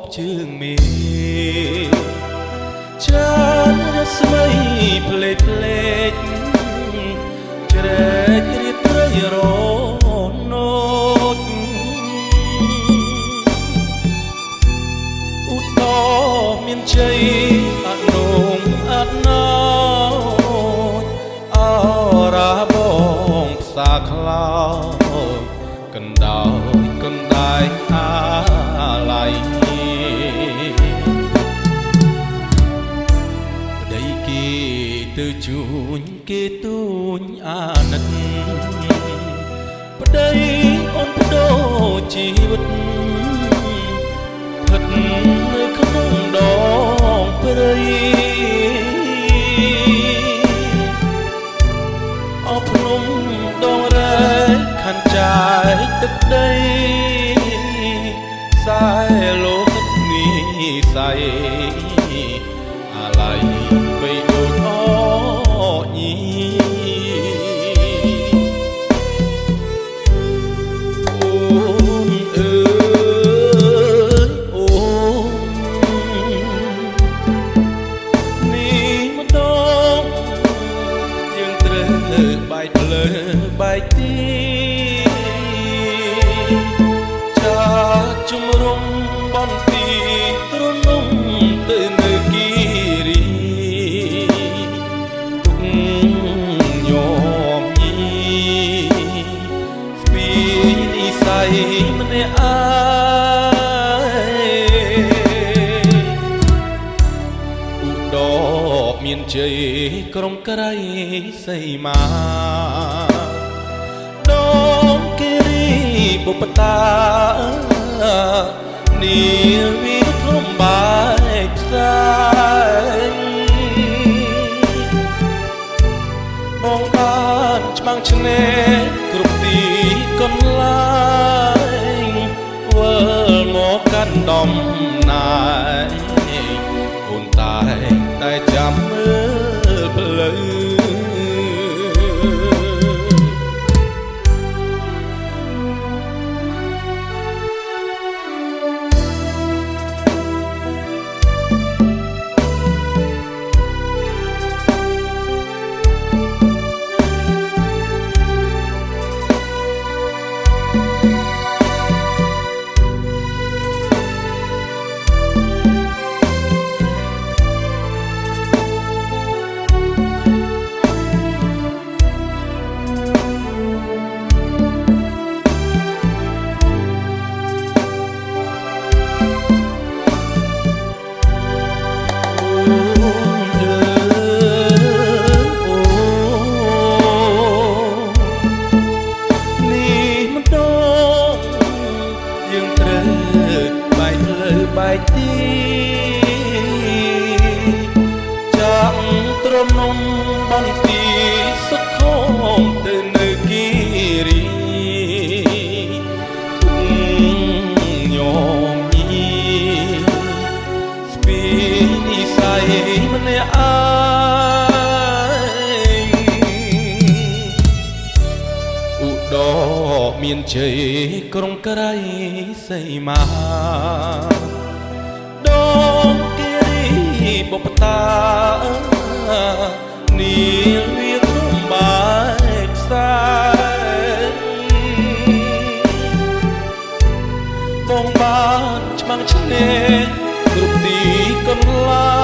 បជើងមេចានរស្មីផ្លេកផ្លេកជ្រែករៀបត្រីរណូចឧត្តមមានជ័យអនុអត់ណោអរាបងផ្សាខ្លោចកណ្ដោយកណ្ដាយអាឡ័យប្តីគេទៅជួញគេទូញអាណិតប្តីអូនបដូរជីវិតស្ថិតនៅក្នុងដងព្រៃអបភ្នំដងរែកខានចាយទឹកដីខ្សែលោកនេះស្អីអាឡ័យបីដូចអញីអូនអើយអូននេះម្ដងយើងត្រូវបែកភ្លើបែកទីជំរុំបន្ទីទ្រនំទៅនៅគិរីទុកញោមញីស្ពីនិស័យម្នាក់ឯងឧត្តមមានជ័យក្រុមក្រៃសីមាដងគិរីបុព្វតានាវីធំបែកផ្សាយបងបានច្បាំងឆ្នេរគ្រប់ទីកន្លែងវិលមកកាន់ដំណើរអូនតែចាំមើលផ្លូវបែកទីចាំទ្រនំបន្ទីសុខមទៅនៅគិរីញោមញីស្ពីនិស័យម្នាក់ឯងឧត្តមមានជ័យក្រុងក្រៃសីមាដងគិរីបុព្វតានាវីធំបែកផ្សាយបងបានច្បាំងឆ្នេរគ្រប់ទីកន្លែ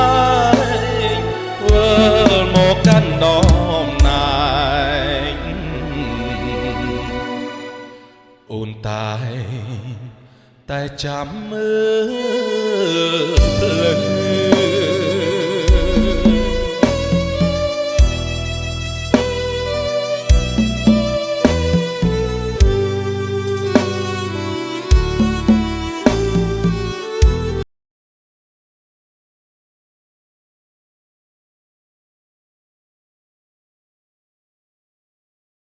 ងវិលមកកាន់ដំណើរអូនតែចាំមើល